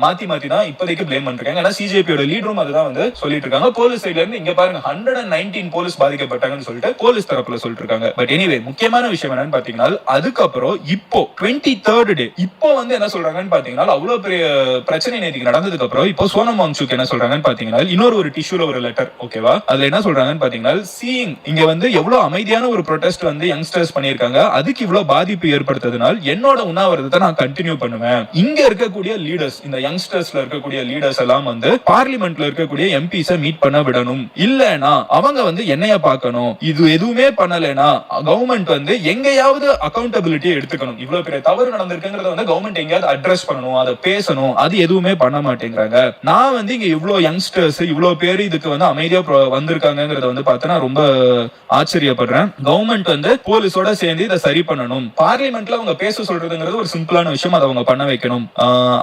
மாத்தி தான் இப்போதைக்கு பிளேம் பண்றாங்க. ஏன்னா சிஜேபியோட லீடரும் அதுதான் வந்து சொல்லிட்டு இருக்காங்க. போலீஸ் சைட்ல இருந்து இங்க பாருங்க 119 போலீஸ் பாதிக்கப்பட்டாங்கன்னு சொல்லிட்டு போலீஸ் தரப்புல சொல்லிட்டு இருக்காங்க. பட் எனிவே முக்கியமான விஷயம் என்னன்னு பாத்தீங்கன்னா அதுக்கப்புறம் இப்போ 23rd டே இப்போ வந்து என்ன சொல்றாங்கன்னு பாத்தீங்கன்னா அவ்வளவு பெரிய பிரச்சனை நேற்றுக்கு நடந்ததுக்கு அப்புறம் இப்போ சோனம் வாங்சுக் என்ன சொல்றாங்கன்னு பாத்தீங்கன்னா இன்னொரு ஒரு டிஷ்யூல ஒரு லெட்டர், ஓகேவா, அதுல என்ன சொல்றாங்கன்னு பாத்தீங்கன்னா சீயிங் இங்க வந்து எவ்வளவு அமைதியான ஒரு ப்ரொடெஸ்ட் வந்து யங்ஸ்டர்ஸ் பண்ணிருக்காங்க, அதுக்கு இவ்வளவு பாதிப்பு ஏற்படுத்ததுனால் என்னோட உண்ணாவிரதத்தை நான் கண்டினியூ பண்ணுவேன். இங்க இருக்கக்கூடிய லீடர்ஸ், இந்த யங்ஸ்டர்ஸ்ல இருக்கக்கூடிய லீடர்ஸ் எல்லாம் வந்து பார்லிமெண்ட்ல இருக்கக்கூடிய எம்பிஸ மீட் பண்ண விடணும், இல்லனா அவங்க வந்து என்னைய பார்க்கணும். இது எதுவுமே பண்ணலனா கவர்மெண்ட் வந்து எங்கயாவது அக்கௌண்டபிலிட்டி எடுத்துக்கணும். இவ்வளவு பெரிய தவறு நடந்திருக்குங்கறத வந்து கவர்மெண்ட் எங்கயாவது அட்ரஸ் பண்ணணும், அதை பேசணும். அது எதுவுமே பண்ண மாட்டேங்கிறாங்க. நான் வந்து இங்க இவ்வளவு யங்ஸ்டர்ஸ் இவ்வளவு பேர் இதுக்கு வந்து அமைதியா வந்திருக்காங்கிறத வந்து பார்த்தா ரொம்ப ஆச்சரியப்படுறேன். கவர்மெண்ட் வந்து போலீஸோட சேர்ந்து இதை சரி பண்ணணும். பார்லிமெண்ட்ல அவங்க பேச சொல்றதுங்கிறது ஒரு சிம்பிளான விஷயம், அதை அவங்க பண்ண வைக்கணும்.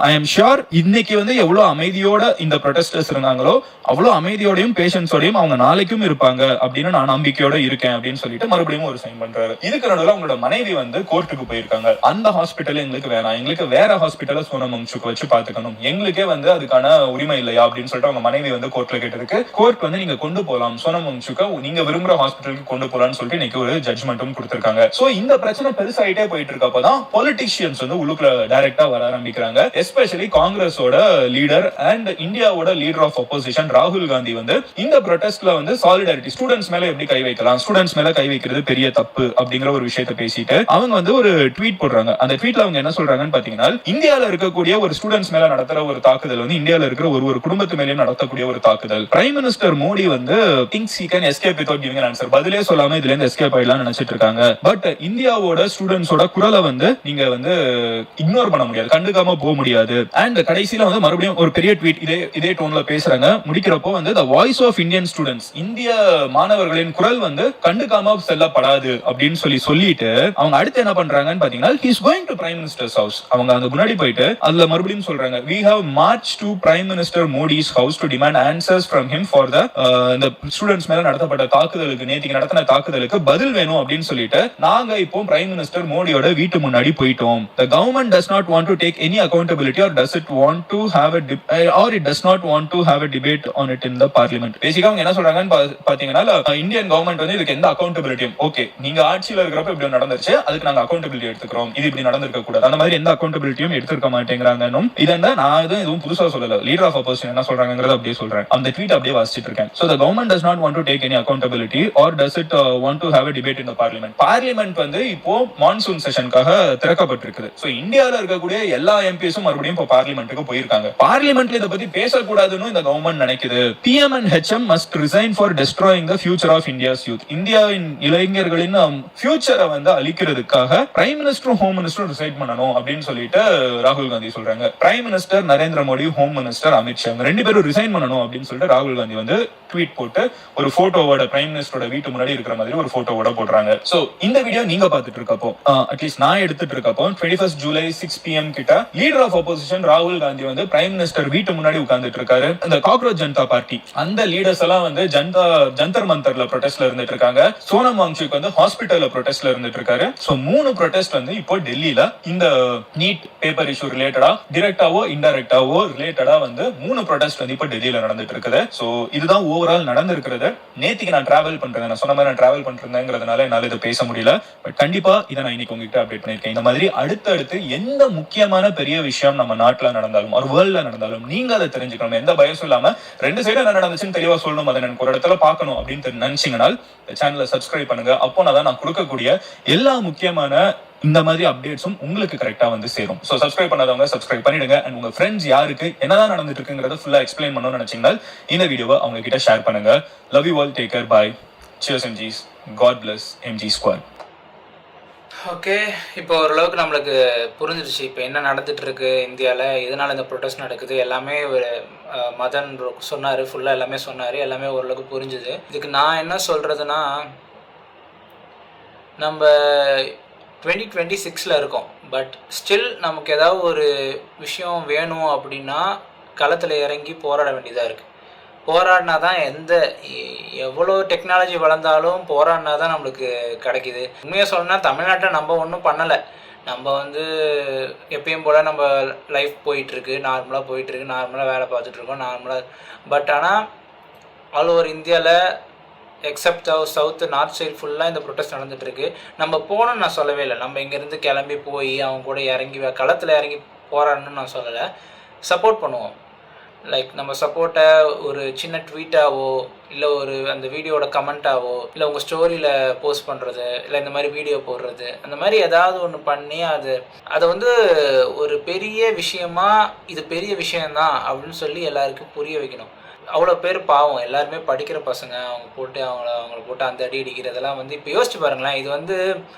ஐ எம் ஷூர் இன்னைக்கு வந்து எவ்வளவு அமைதியோட இந்த ப்ரொடெஸ்டர்ஸ் இருந்தாங்களோ அவ்வளவு அமைதியோடையும் பேஷன்ஸோடையும் அவங்க நாளைக்கும் இருப்பாங்க அப்படின்னு நான் நம்பிக்கையோட இருக்கேன் அப்படின்னு சொல்லிட்டு மறுபடியும் ஒரு சைன் பண்றாரு. இதுக்கு நடுவில் அவங்களோட மனைவி வந்து கோர்ட்டுக்கு போயிருக்காங்க. அந்த ஹாஸ்பிட்டல் எங்களுக்கு வேணாம், எங்களுக்கு வேற ஹாஸ்பிட்டல சோனம் வாங்சுக் வச்சு பாத்துக்கணும், எங்களுக்கே வந்து அதுக்கான உரிமை இல்லையா அப்படின்னு சொல்லிட்டு அவங்க மனைவி வந்து கோர்ட்ல கேட்டதுக்கு கோர்ட் வந்து நீங்க கொண்டு போலாம், சோனம் வாங்சுக்க நீங்க விரும்புற ஹாஸ்பிட்டலுக்கு கொண்டு போலாம்னு சொல்லிட்டு இன்னைக்கு ஒரு ஜட்ஜ்மெண்ட்டும் கொடுத்திருக்காங்க. சோ இந்த பிரச்சனை பெருசாயிட்டே போயிட்டு இருக்கப்பதான் பொலிட்டிஷியன்ஸ் வந்து உள்ளுக்குள்ள டைரக்டா வர ஆரம்பிக்கிறாங்க. எஸ்பெஷலி காங்கிரஸோட லீடர் அண்ட் இந்தியாவோட லீடர் ஆஃப் அப்போசிஷன் ராகுல் காந்தி வந்து இந்த ப்ரொடெஸ்ட்ல வந்து சாலிடாரிட்டி ஸ்டூடெண்ட்ஸ் மேல எப்படி கை வைக்கலாம், ஸ்டூடெண்ட்ஸ் மேல கை வைக்கிறது பெரிய தப்பு அப்படிங்கிற ஒரு விஷயத்தை பேசிட்டு அவங்க வந்து ஒரு ட்வீட் போடுறாங்க. அந்த ட்வீட்ல அவங்க என்ன சொல்றாங்கன்னு பாத்தீங்கன்னா இந்தியால இருக்கக்கூடிய ஒரு ஸ்டூடெண்ட்ஸ் மேல நடத்துற ஒரு தாக்குதல் வந்து இந்தியால இருக்கிற ஒரு குடும்பத்து மேலே நடத்தக்கூடிய ஒரு தாக்குதல். பிரைம் மினிஸ்டர் மோடி வந்து things he can escape without giving an answer, பதிலே சொல்லாம இதுல இருந்து எஸ்கேப் ஆயிடலாம் நினைச்சிட்டு இருக்காங்க. பட் இந்தியாவோட ஸ்டூடெண்ட்ஸோட குரலை வந்து நீங்க வந்து இக்னோர் பண்ண முடியாது, கண்டுக்காம போக முடியாது. அண்ட் கடைசியில வந்து மறுபடியும் ஒரு பெரிய ட்வீட் இதே டோன்ல பேசுறாங்க. முடிக்கிறப்போ வந்து the voice of Indian students, இந்திய மாணவர்களின் குரல் வந்து கண்டுக்காம செல்லப்படாது அப்படின்னு சொல்லிட்டு அவங்க அடுத்து என்ன பண்றாங்கன்னு பாத்தீங்கன்னா he is going to prime minister's house. அவங்க அங்க முன்னாடி போயிட்டு அதுல மறுபடியும் சொல்றாங்க we have marched to prime minister Modi's house to demand answers from him for the students மேல நடத்தப்பட்ட தாக்குதலுக்கு, நேத்திக்கு நடத்தின தாக்குதலுக்கு பதில் வேணும் அப்படின்னு சொல்லிட்டு நாங்க இப்போ பிரைம் மினிஸ்டர் மோடியோட வீட்டு முன்னாடி போயிட்டோம். The government does not want to take any accountability or does it want to have it does not want to have a debate on it in the parliament. பேசிக்கா அவங்க என்ன சொல்றாங்கன்னு பாத்தீங்கன்னா இந்தியன் கவர்மெண்ட் வந்து இதுக்கு எந்த அக்கௌண்டபிலிட்டியும், ஓகே நீங்க ஆட்சியில இருக்கிறப்ப இப்படி நடந்துருச்சு அதுக்கு நாங்க அக்கௌண்டபிலிட்டி எடுத்துக்கிறோம், இது இப்படி நடந்திருக்க கூடாது, அந்த மாதிரி எந்த அக்கௌண்டபிலிட்டியும் எடுத்துக்க மாட்டேங்கிறாங்கன்னு இதை நான் எதுவும் புதுசா சொல்லல, லீடர் ஆஃப் அப்போசிஷன் என்ன சொல்றாங்கிறத அப்படியே சொல்றேன். அந்த ட்வீட் அப்படியே வாசிச்சிட்டு இருக்கேன். So the government does not want to take any accountability or does it want to have a debate in the parliament. Parliament வந்து இப்போ மான்சூன் செஷனுக்காக திறக்கப்பட்டிருக்குது. சோ இந்தியால இருக்கக்கூடிய எல்லா எம்பிஸும் மறுபடியும் இப்போ பார்லிமெண்ட்டுக்கு போயிருக்காங்க. பார்லிமெண்ட்ல இத பத்தி பேசக்கூடாதுன்னு இந்த கவர்மெண்ட் நினைக்குது. PM and HM must resign for destroying the future of India's youth. இந்தியாவின் இளைஞர்களின் ஃபியூச்சரை வந்து அழிக்கிறதுக்காக பிரைம் மினிஸ்டரும் ஹோம் மினிஸ்டரும் ரிசைன் பண்ணணும் அப்படின்னு சொல்லிட்டு ராகுல் காந்தி சொல்றாங்க. Prime minister Narendra Modi, home minister Amit Shah ரெண்டு பேரும் ரிசைன் பண்ணணும் அப்படின்னு சொல்லிட்டு ராகுல் காந்தி வந்து ட்வீட் போட்டு ஒரு போட்டோவோட பிரைம் மினிஸ்டரோட வீட்டு முன்னாடி இருக்கிற மாதிரி ஒரு போட்டோவோட போடுறாங்க. சோ இந்த வீடியோ நீங்க பாத்துட்டு இருக்கப்போ அட்லீஸ்ட் நான் எடுத்துட்டு இருக்கப்போ 21 ஜூலை 6 PM கிட்ட லீடர் ஆஃப் அப்போசிஷன் ராகுல் காந்தி வந்து பிரைம் மினிஸ்டர் வீட்டு முன்னாடி உட்கார்ந்துட்டு இருக்காரு. இந்த காக்ரோச் ஜனதா பார்ட்டி அந்த லீடர்ஸ் எல்லாம் வந்து ஜந்தர் மந்தர்ல ப்ரொடெஸ்ட்ல இருந்துட்டு இருக்காங்க. சோனம் வாங்சுக் வந்து ஹாஸ்பிட்டல்ல ப்ரொடெஸ்ட்ல இருந்துட்டு இருக்காரு. சோ 3 ப்ரொடெஸ்ட் வந்து இப்போ டெல்லியில இந்த நீட் பேப்பர் இஷ்யூ ரிலேட்டடா டைரக்டாவோ இன்டைரக்டாவோ ரிலேட்டடா வந்து 3 ப்ரொடெஸ்ட் வந்து இப்போ டெல்லியில நடந்துட்டு இருக்குது. சோ இதுதான் ஓவரால் நடந்திருக்கிறது. நேத்திக்கு நான் டிராவல் பண்றேன், நான் சொன்ன மாதிரி நான் டிராவல் பண்றேங்கிறதுனால என்னால இதை பேச முடியல. பட் கண்டிப்பா இதை நான் இன்னைக்கு உங்ககிட்ட அப்டேட் பண்ணிருக்கேன். இந்த மாதிரி அடுத்தடுத்து எந்த முக்கியமான பெரிய விஷயம் நம்ம நாட்டுல நடந்தாலும் ஒரு வேர்ல்ட்ல நடந்தாலும் நீங்க அதை தெரிஞ்சுக்கணும், எந்த பயசும் இல்லாம ரெண்டு சைடு என்ன நடந்துச்சுன்னு தெளிவா சொல்லணும், அதை எனக்கு ஒரு இடத்துல பார்க்கணும் அப்படின்னு நினைச்சீங்கன்னா சேனலை சப்ஸ்கிரைப் பண்ணுங்க. அப்போ நான் கொடுக்கக்கூடிய எல்லா முக்கியமான இந்த மாதிரி அப்டேட்ஸும் உங்களுக்கு கரெக்டா வந்து சேரும். சோ சப்ஸ்கிரைப் பண்ணாதவங்க சப்ஸ்கிரைப் பண்ணிடுங்க. அண்ட் உங்க ஃப்ரெண்ட்ஸ் யாருக்கு என்னதான் நடந்துட்டு இருக்குங்கிறத ஃபுல்லா எக்ஸ்பிளைன் பண்ணணும்னு நினைச்சீங்கன்னா இந்த வீடியோவை அவங்க கிட்ட ஷேர் பண்ணுங்க. Love you all, take care, bye, cheers MGs, God bless MG Squad. Okay, இப்போ ஓரளவுக்கு நம்மளுக்கு புரிஞ்சிருச்சு இப்போ என்ன நடந்துகிட்ருக்கு இந்தியாவில், எதனால் இந்த ப்ரொட்டஸ்ட் நடக்குது எல்லாமே ஒரு மதன் சொன்னார், ஃபுல்லாக எல்லாமே சொன்னார், எல்லாமே ஓரளவுக்கு புரிஞ்சுது. இதுக்கு நான் என்ன சொல்கிறதுனா, நம்ம 2026 இருக்கோம். பட் ஸ்டில் நமக்கு ஏதாவது ஒரு விஷயம் வேணும் அப்படின்னா களத்தில் இறங்கி போராட வேண்டியதாக இருக்குது. போராடினா தான் எவ்வளோ டெக்னாலஜி வளர்ந்தாலும் போராடினா தான் நம்மளுக்கு கிடைக்கிது. உண்மையாக சொல்லணும்னா தமிழ்நாட்டில் நம்ம ஒன்றும் பண்ணலை. நம்ம எப்பயும் போல் நம்ம லைஃப் போயிட்டுருக்கு, நார்மலாக போயிட்டுருக்கு, நார்மலாக வேலை பார்த்துட்ருக்கோம், நார்மலாக. பட் ஆனால் ஆல் ஓவர் இந்தியாவில் எக்ஸப்ட் சவுத்து நார்த் சைடு ஃபுல்லாக இந்த ப்ரொட்டஸ்ட் நடந்துகிட்ருக்கு. நம்ம போகணும்னு நான் சொல்லவே இல்லை. நம்ம இங்கேருந்து கிளம்பி போய் அவங்க கூட இறங்கி களத்தில் இறங்கி போராடணும்னு நான் சொல்லலை. சப்போர்ட் பண்ணுவோம். லைக் நம்ம சப்போர்ட்டை ஒரு சின்ன ட்வீட்டாவோ இல்லை ஒரு அந்த வீடியோட கமெண்ட்டாவோ இல்லை உங்கள் ஸ்டோரியில் போஸ்ட் பண்ணுறது இல்லை இந்த மாதிரி வீடியோ போடுறது, அந்த மாதிரி ஏதாவது ஒன்று பண்ணி அதை ஒரு பெரிய விஷயமா இது பெரிய விஷயந்தான் அப்படின்னு சொல்லி எல்லாருக்கும் புரிய வைக்கணும். அவ்வளோ பேர் பாவம், எல்லாருமே படிக்கிற பசங்க, அவங்கள போட்டு அந்த அடி அடிக்கிறதெல்லாம் இப்போ யோசிச்சு பாருங்களேன். இது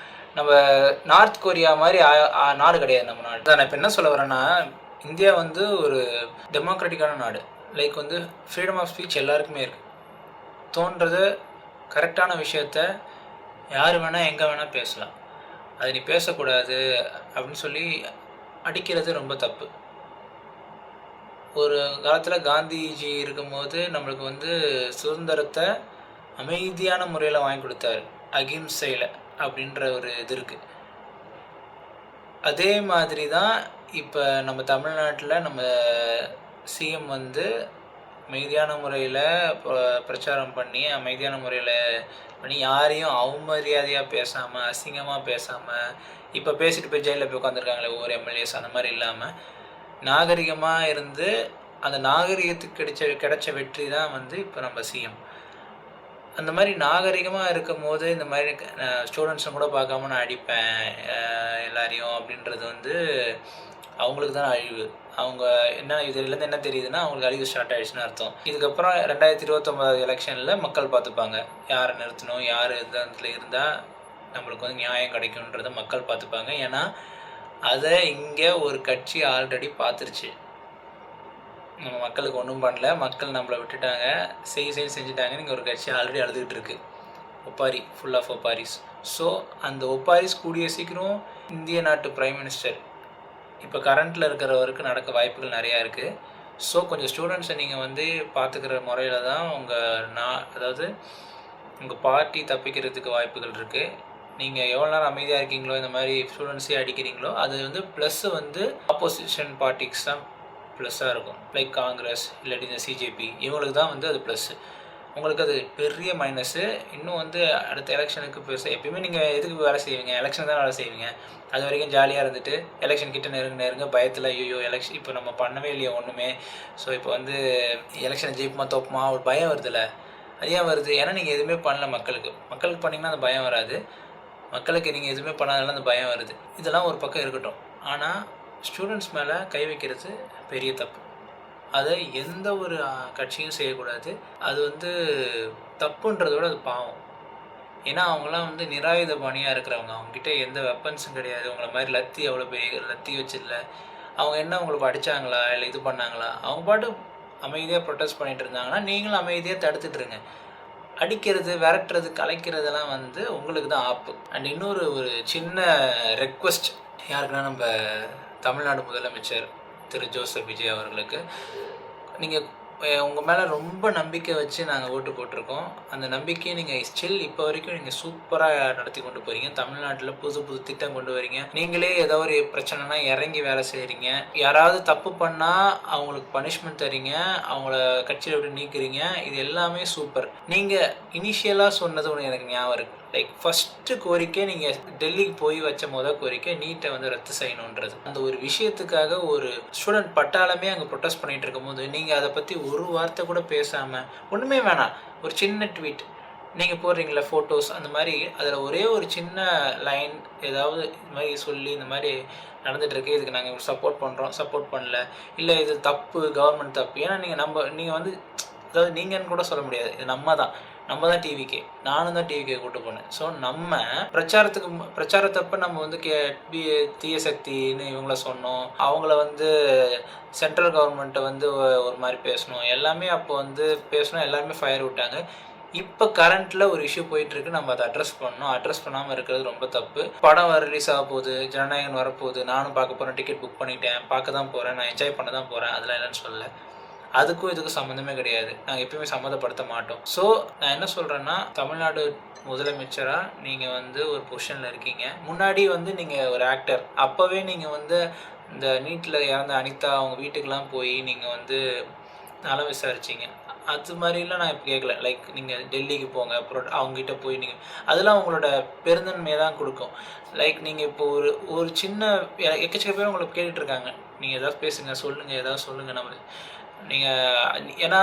நம்ம நார்த் கொரியா மாதிரி நாடு கிடையாது நம்ம நாடு. நான் இப்போ என்ன சொல்ல வரேன்னா, இந்தியா ஒரு டெமோக்ராட்டிக்கான நாடு. லைக் ஃப்ரீடம் ஆஃப் ஸ்பீச் எல்லாருக்குமே இருக்குது. தோன்றது கரெக்டான விஷயத்த யார் வேணால் எங்கே வேணால் பேசலாம். அது நீ பேசக்கூடாது அப்படின்னு சொல்லி அடிக்கிறது ரொம்ப தப்பு. ஒரு காலத்தில் காந்திஜி இருக்கும்போது நம்மளுக்கு சுதந்திரத்தை அமைதியான முறையில் வாங்கி கொடுத்தாரு, அகிம்சையில் அப்படின்ற ஒரு இது இருக்குது. அதே மாதிரி தான் இப்போ நம்ம தமிழ்நாட்டில் நம்ம சிஎம் அமைதியான முறையில் பிரச்சாரம் பண்ணி அமைதியான முறையில் யாரையும் அவமரியாதையாக பேசாமல் அசிங்கமாக பேசாமல், இப்போ பேசிட்டு போய் ஜெயிலில் போய் உட்காந்துருக்காங்களே ஒவ்வொரு எம்எல்ஏஸ், அந்த மாதிரி இல்லாமல் நாகரிகமாக இருந்து அந்த நாகரிகத்துக்கு கிடைச்ச வெற்றி தான் இப்போ நம்ம சிஎம். அந்த மாதிரி நாகரிகமாக இருக்கும் போது இந்த மாதிரி ஸ்டூடெண்ட்ஸும் கூட பார்க்காம நான் அடிப்பேன் எல்லாரையும் அப்படின்றது அவங்களுக்கு தான் அழிவு. அவங்க இதுலேருந்து என்ன தெரியுதுன்னா அவங்களுக்கு அழிவு ஸ்டார்ட் ஆகிடுச்சுன்னு அர்த்தம். இதுக்கப்புறம் 2029 எலெக்ஷனில் மக்கள் பார்த்துப்பாங்க, யாரை நிறுத்தணும், யார் இதில் இருந்தால் நம்மளுக்கு நியாயம் கிடைக்கும்ன்றதை மக்கள் பார்த்துப்பாங்க. ஏன்னா அதை இங்கே ஒரு கட்சி ஆல்ரெடி பார்த்துருச்சு. நம்ம மக்களுக்கு ஒன்றும் பண்ணல, மக்கள் நம்மளை விட்டுட்டாங்க, செஞ்சுட்டாங்கன்னு இங்கே ஒரு கட்சி ஆல்ரெடி அழுதுகிட்டு இருக்கு. ஒப்பாரி, ஃபுல் ஆஃப் ஒப்பாரிஸ். ஸோ அந்த ஒப்பாரிஸ் கூடிய சீக்கிரம் இந்திய நாட்டு பிரைம் மினிஸ்டர் இப்போ கரண்ட்டில் இருக்கிறவருக்கு நடக்க வாய்ப்புகள் நிறையா இருக்குது. ஸோ கொஞ்சம் ஸ்டூடெண்ட்ஸை நீங்கள் பார்த்துக்கிற முறையில் தான் அதாவது உங்கள் பார்ட்டி தப்பிக்கிறதுக்கு வாய்ப்புகள் இருக்குது. நீங்கள் எவ்வளோ நேரம் அமைதியாக இருக்கீங்களோ, இந்த மாதிரி ஸ்டூடெண்ட்ஸே அடிக்கிறீங்களோ, அது ப்ளஸ்ஸு ஆப்போசிஷன் பார்ட்டிக்ஸ் தான் ப்ளஸ்ஸாக இருக்கும். லைக் காங்கிரஸ் இல்லாட்டி இந்த சிஜேபி, இவங்களுக்கு தான் அது ப்ளஸ்ஸு. உங்களுக்கு அது பெரிய மைனஸு. இன்னும் அடுத்த எலெக்ஷனுக்கு எப்பயுமே நீங்கள் எதுக்கு வேலை செய்வீங்க? எலெக்ஷன் தான் வேலை செய்வீங்க. அது வரைக்கும் ஜாலியாக இருந்துட்டு எலெக்ஷன் கிட்ட நெருங்க பயத்தில் ஐயோ எலெக்ஷன் இப்போ நம்ம பண்ணவே இல்லையா ஒன்றுமே, ஸோ இப்போ எலெக்ஷனை ஜெயிப்புமா தோப்புமா ஒரு பயம் வருதுல்ல. அது ஏன் வருது? ஏன்னா நீங்கள் எதுவுமே பண்ணல. மக்களுக்கு பண்ணிங்கன்னா அந்த பயம் வராது. மக்களுக்கு நீங்கள் எதுவுமே பண்ணாதனால அந்த பயம் வருது. இதெல்லாம் ஒரு பக்கம் இருக்கட்டும். ஆனால் ஸ்டூடெண்ட்ஸ் மேலே கை வைக்கிறது பெரிய தப்பு. அதை எந்த ஒரு கட்சியும் செய்யக்கூடாது. அது தப்புன்றதோட அது பாவம். ஏன்னா அவங்களாம் நிராயுத பாணியாக இருக்கிறவங்க, அவங்ககிட்ட எந்த வெப்பன்ஸும் கிடையாது. அவங்கள மாதிரி அவ்வளோ பெரிய லத்தி வச்சிடல. அவங்க என்ன உங்களுக்கு அடித்தாங்களா இல்லை இது பண்ணாங்களா? அவங்க பாட்டு அமைதியாக ப்ரொட்டஸ்ட் பண்ணிட்டு இருந்தாங்கன்னா நீங்களும் அமைதியாக தடுத்துட்ருங்க. அடிக்கிறது, விரட்டுறது, கலைக்கிறதெல்லாம் உங்களுக்கு தான் ஆப்பு. அண்ட் இன்னொரு சின்ன ரெக்வஸ்ட் யாருக்குன்னா, நம்ம தமிழ்நாடு முதலமைச்சர் திரு ஜோசப் விஜய் அவர்களுக்கு, நீங்கள் உங்கள் மேலே ரொம்ப நம்பிக்கை வச்சு நாங்கள் ஓட்டு போட்டிருக்கோம். அந்த நம்பிக்கையை நீங்கள் ஸ்டில் இப்போ வரைக்கும் நீங்கள் சூப்பராக நடத்தி கொண்டு போகிறீங்க. தமிழ்நாட்டில் புது திட்டம் கொண்டு வரீங்க. நீங்களே ஏதோ ஒரு பிரச்சனைனா இறங்கி வேலை செய்கிறீங்க. யாராவது தப்பு பண்ணால் அவங்களுக்கு பனிஷ்மெண்ட் தரீங்க, அவங்கள கட்சியில் விட்டு நீக்கிறீங்க. இது எல்லாமே சூப்பர். நீங்கள் இனிஷியலாக சொன்னது ஒன்று எனக்கு ஞாபகம் இருக்குது. லைக் ஃபஸ்ட்டு கோரிக்கை நீங்கள் டெல்லிக்கு போய் வச்ச கோரிக்கை நீட்டை ரத்து செய்யணுன்றது. அந்த ஒரு விஷயத்துக்காக ஒரு ஸ்டூடெண்ட் பட்டாளமே அங்கே ப்ரொட்டஸ்ட் பண்ணிகிட்டு இருக்கும்போது நீங்கள் அதை பற்றி ஒரு வார்த்தை கூட பேசாமல், ஒன்றுமே வேணாம், ஒரு சின்ன ட்வீட் நீங்கள் போடுறீங்களா, ஃபோட்டோஸ், அந்த மாதிரி அதில் ஒரே ஒரு சின்ன லைன் ஏதாவது இது மாதிரி சொல்லி இந்த மாதிரி நடந்துகிட்ருக்கு, இதுக்கு நாங்கள் சப்போர்ட் பண்ணுறோம், சப்போர்ட் பண்ணல, இல்லை இது தப்பு, கவர்மெண்ட் தப்பு. ஏன்னா நீங்கள் அதாவது நீங்கன்னு கூட சொல்ல முடியாது, இது நம்ம தான். நம்ம தான் டிவிகே, நானும் தான் டிவிகே கூட்டு போனேன். ஸோ நம்ம பிரச்சாரத்தப்ப நம்ம வந்து தீய சக்தின்னு இவங்கள சொன்னோம், அவங்கள வந்து சென்ட்ரல் கவர்மெண்ட்டை வந்து ஒரு மாதிரி பேசணும், எல்லாமே அப்போ வந்து பேசணும், எல்லாருமே ஃபயர் விட்டாங்க. இப்போ கரண்ட்டில் ஒரு இஷ்யூ போயிட்டுருக்கு, நம்ம அதை அட்ரஸ் பண்ணணும். அட்ரஸ் பண்ணாமல் இருக்கிறது ரொம்ப தப்பு. படம் ரிலீஸ் ஆக போகுது, ஜனநாயகன் வரப்போகுது, நானும் பார்க்க போகிறேன், டிக்கெட் புக் பண்ணிட்டேன், பார்க்க தான் போகிறேன், நான் என்ஜாய் பண்ண தான் போகிறேன், அதெல்லாம் இல்லைன்னு சொல்லலை. அதுக்கும் இதுக்கும் சம்மந்தமே கிடையாது, நாங்கள் எப்பயுமே சம்மந்தப்படுத்த மாட்டோம். ஸோ நான் என்ன சொல்கிறேன்னா, தமிழ்நாடு முதலமைச்சராக நீங்கள் வந்து ஒரு பொசிஷனில் இருக்கீங்க. முன்னாடி வந்து நீங்கள் ஒரு ஆக்டர், அப்போவே நீங்கள் வந்து இந்த நீட்டில் இறந்த அனிதா அவங்க வீட்டுக்கெலாம் போய் நீங்கள் வந்து நலம் விசாரிச்சிங்க. அது மாதிரிலாம் நான் இப்போ கேட்கல. லைக் நீங்கள் டெல்லிக்கு போங்க, அப்புறம் அவங்ககிட்ட போய் நீங்கள், அதெல்லாம் உங்களோட பெருந்தன்மையை தான் கொடுக்கும். லைக் நீங்கள் இப்போ ஒரு சின்ன எக்கச்சக்க பேர் உங்களை கேட்டுட்ருக்காங்க, நீங்கள் எதாவது பேசுங்க, சொல்லுங்கள், ஏதாவது சொல்லுங்கள். நம்ம நீங்கள் ஏன்னா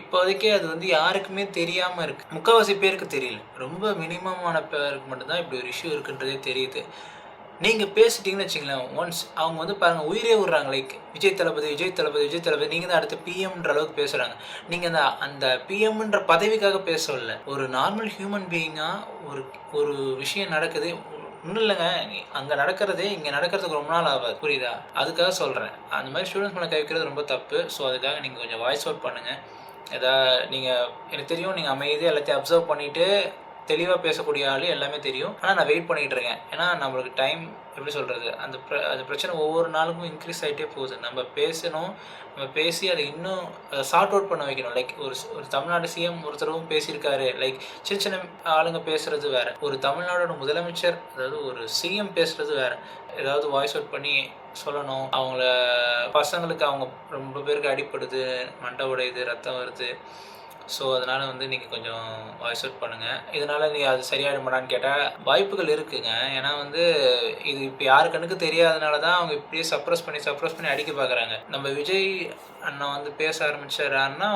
இப்போதைக்கு அது வந்து யாருக்குமே தெரியாமல் இருக்குது, முக்கால்வாசி பேருக்கு தெரியல, ரொம்ப மினிமமான பேருக்கு மட்டும்தான் இப்படி ஒரு இஷ்யூ இருக்குன்றதே தெரியுது. நீங்கள் பேசிட்டீங்கன்னு வச்சுங்களேன், ஒன்ஸ் அவங்க வந்து பாருங்கள் உயிரே விட்றாங்க. லைக் விஜய் தளபதி, நீங்கள் தான் அடுத்த பிஎம்ன்ற அளவுக்கு பேசுகிறாங்க. நீங்கள் அந்த பிஎம்ன்ற பதவிக்காக பேசவில்லை, ஒரு நார்மல் ஹியூமன் பீயிங்காக ஒரு விஷயம் நடக்குது, ஒன்றும் இல்லைங்க, அங்கே நடக்கிறதே இங்கே நடக்கிறதுக்கு ரொம்ப நாள் ஆகாது, புரியுதா? அதுக்காக சொல்கிறேன். அந்த மாதிரி ஸ்டூடெண்ட்ஸ் மேலே கை வைக்கிறது ரொம்ப தப்பு. ஸோ அதுக்காக நீங்கள் கொஞ்சம் வாய்ஸ் அவுட் பண்ணுங்கள். நீங்கள் எனக்கு தெரியும், நீங்கள் அமைதியாக எல்லாத்தையும் அப்சர்வ் பண்ணிவிட்டு தெளிவாக பேசக்கூடிய ஆள், எல்லாமே தெரியும். ஆனால் நான் வெயிட் பண்ணிகிட்டு இருக்கேன். ஏன்னா நம்மளுக்கு டைம் எப்படி சொல்கிறது, அந்த பிரச்சனை ஒவ்வொரு நாளுக்கும் இன்க்ரீஸ் ஆகிட்டே போகுது. நம்ம பேசணும், நம்ம பேசி அதை இன்னும் சார்ட் அவுட் பண்ண வைக்கணும். லைக் ஒரு தமிழ்நாடு சிஎம் ஒருத்தரவும் பேசியிருக்காரு, லைக் சின்ன சின்ன ஆளுங்க பேசுகிறது வேறு, ஒரு தமிழ்நாடோட முதலமைச்சர் அதாவது ஒரு சிஎம் பேசுகிறது வேறு. ஏதாவது வாய்ஸ் அவுட் பண்ணி சொல்லணும். அவங்கள பசங்களுக்கு அவங்க ரொம்ப பேருக்கு அடிப்படுது, மண்டை உடையுது, ரத்தம் வருது. ஸோ அதனால் வந்து நீங்கள் கொஞ்சம் வாய்ஸ் அவுட் பண்ணுங்கள். இதனால் அது சரியாயிடுமாடான்னு கேட்டால் வாய்ப்புகள் இருக்குதுங்க. ஏன்னா வந்து இது இப்போ யாரு கண்ணுக்கு தெரியாதனால தான் அவங்க இப்படியே சப்ரஸ் பண்ணி அடிக்க பார்க்குறாங்க. நம்ம விஜய் அண்ணா வந்து பேச ஆரம்பிச்சாருன்னா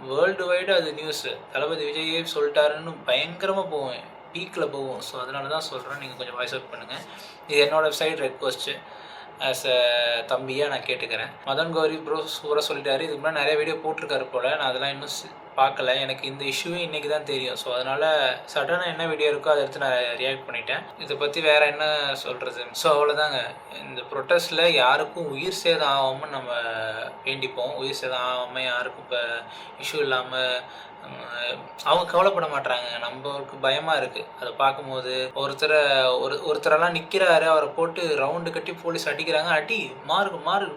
வேர்ல்டு வைடு அது நியூஸு, தளபதி விஜயே சொல்லிட்டாருன்னு பயங்கரமாக போவோம், பீக்கில் போவோம். ஸோ அதனால தான் சொல்கிறேன், நீங்கள் கொஞ்சம் வாய்ஸ் அவுட் பண்ணுங்கள். இது என்னோடய சைடு ரெக்வஸ்ட்டு, ஆஸ் அ தம்பியாக நான் கேட்டுக்கிறேன். மதன் கௌரி ப்ரோ சூப்பராக சொல்லிட்டாரு. இதுக்கு முன்னாடி நிறைய வீடியோ போட்டிருக்காரு போல், நான் அதெல்லாம் இன்னும் பார்க்கல. எனக்கு இந்த இஷ்யூவே இன்றைக்கி தான் தெரியும். ஸோ அதனால் சடனாக என்ன வீடியோ இருக்கோ அதை எடுத்து நான் ரியாக்ட் பண்ணிட்டேன். இதை பற்றி வேறு என்ன சொல்கிறது. ஸோ அவ்வளோதாங்க. இந்த ப்ரொட்டஸ்ட்டில் யாருக்கும் உயிர் சேதம் ஆகாமல் நம்ம வேண்டிப்போம். உயிர் சேதம் ஆகாமல் யாருக்கும் இப்போ இஷ்யூ இல்லாமல் அவங்க கவலைப்பட மாட்டாங்க. நம்மளுக்கு பயமாக இருக்குது அதை பார்க்கும்போது. ஒருத்தரெல்லாம் நிற்கிறாரு, அவரை போட்டு ரவுண்டு கட்டி போலீஸ் அடிக்கிறாங்க, அடி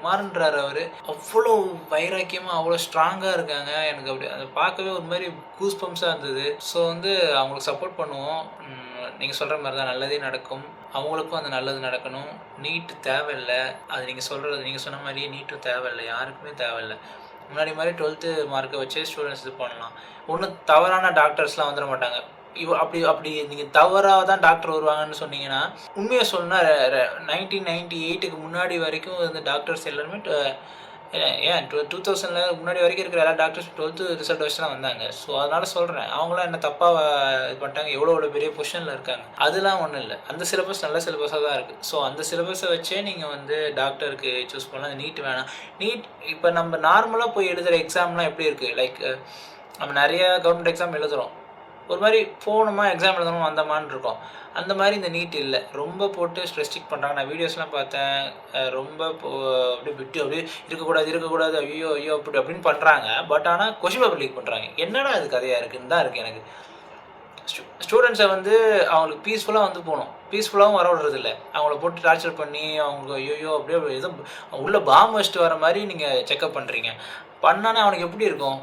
மாறுன்றாரு அவர். அவ்வளோ வைராக்கியமாக அவ்வளோ ஸ்ட்ராங்காக இருக்காங்க. எனக்கு அப்படி அதை பார்க்கவே ஒரு மாதிரி கூஸ் பம்ப்ஸாக இருந்தது. ஸோ வந்து அவங்களுக்கு சப்போர்ட் பண்ணுவோம். நீங்கள் சொல்கிற மாதிரி தான் நல்லதே நடக்கும், அவங்களுக்கும் அந்த நல்லது நடக்கணும். நீட்டு தேவையில்லை, அது நீங்கள் சொன்ன மாதிரியே நீட்டும் தேவையில்லை, யாருக்குமே தேவையில்லை. முன்னாடி மாதிரி 12th மார்க்கை வச்சு ஸ்டூடெண்ட்ஸ் இது பண்ணலாம். ஒன்றும் தவறான டாக்டர்ஸ்லாம் வந்துட மாட்டாங்க. அப்படி நீங்கள் தவறாக தான் டாக்டர் வருவாங்கன்னு சொன்னீங்கன்னா, உண்மையை சொன்னால் 1998க்கு முன்னாடி வரைக்கும் இந்த டாக்டர்ஸ் எல்லாருமே 2000 முன்னாடி வரைக்கும் இருக்கிற எல்லா டாக்டர்ஸ் 12th ரிசல்ட் வச்சு தான் வந்தாங்க. ஸோ அதனால் சொல்கிறேன், அவங்களாம் என்ன தப்பாக இது பண்ணிட்டாங்க, எவ்வளோ பெரிய பொசிஷனில் இருக்காங்க. அதெல்லாம் ஒன்றும் இல்லை, அந்த சிலபஸ் நல்ல சிலபஸாக தான் இருக்குது. ஸோ அந்த சிலபஸை வச்சே நீங்கள் வந்து டாக்டருக்கு சூஸ் பண்ணலாம். அந்த நீட் வேணாம். நீட் இப்போ நம்ம நார்மலாக போய் எழுதுகிற எக்ஸாம்லாம் எப்படி இருக்குது, லைக் நம்ம நிறைய கவர்மெண்ட் எக்ஸாம் எழுதுகிறோம், ஒரு மாதிரி போகணுமா எக்ஸாம் எழுதணும் அந்தமான்னு இருக்கும். அந்த மாதிரி இந்த நீட் இல்லை, ரொம்ப போட்டு ரெஸ்ட்ரிக்ட் பண்ணுறாங்க. நான் வீடியோஸ்லாம் பார்த்தேன், ரொம்ப அப்படியே இருக்கக்கூடாது ஐயோ அப்படின்னு பண்ணுறாங்க. பட் ஆனால் கொஷின் பேப்பர் லீக் பண்ணுறாங்க. என்னடா அது கதையாக இருக்குன்னு தான் இருக்குது எனக்கு. ஸ்டூடெண்ட்ஸை வந்து அவங்களுக்கு பீஸ்ஃபுல்லாக வந்து போகணும், பீஸ்ஃபுல்லாகவும் வர விடுறதில்ல. அவங்கள போட்டு டார்ச்சர் பண்ணி அவங்க ஐயோ அப்படியே ஏதோ உள்ள பாம்பு வச்சுட்டு வர மாதிரி நீங்கள் செக்அப் பண்ணுறீங்க. பண்ணானே அவனுக்கு எப்படி இருக்கும்,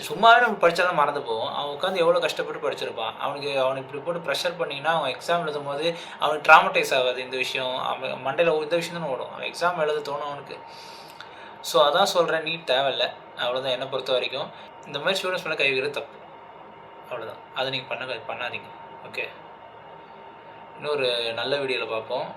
சும்மாவே நம்ம படித்தா தான் மறந்து போவோம். அவன் உட்காந்து எவ்வளோ கஷ்டப்பட்டு படிச்சிருப்பான். அவனுக்கு இப்படி போட்டு ப்ரெஷர் பண்ணிங்கன்னா அவன் எக்ஸாம் எழுதும் போது அவனுக்கு ட்ராமடைஸ் ஆகாது இந்த விஷயம். அவன் மண்டையில் இந்த விஷயம் தானே ஓடும், அவன் எக்ஸாம் எழுத தோணும் அவனுக்கு. ஸோ அதான் சொல்கிறேன், நீட் தேவையில்லை, அவ்வளோதான். என்னை பொறுத்த வரைக்கும் இந்த மாதிரி ஸ்டூடெண்ட்ஸ் மேலே கை வைக்கிறது தப்பு, அவ்வளோதான். அதை நீங்கள் பண்ணாதீங்க. ஓகே, இன்னொரு நல்ல வீடியோவில் பார்ப்போம்.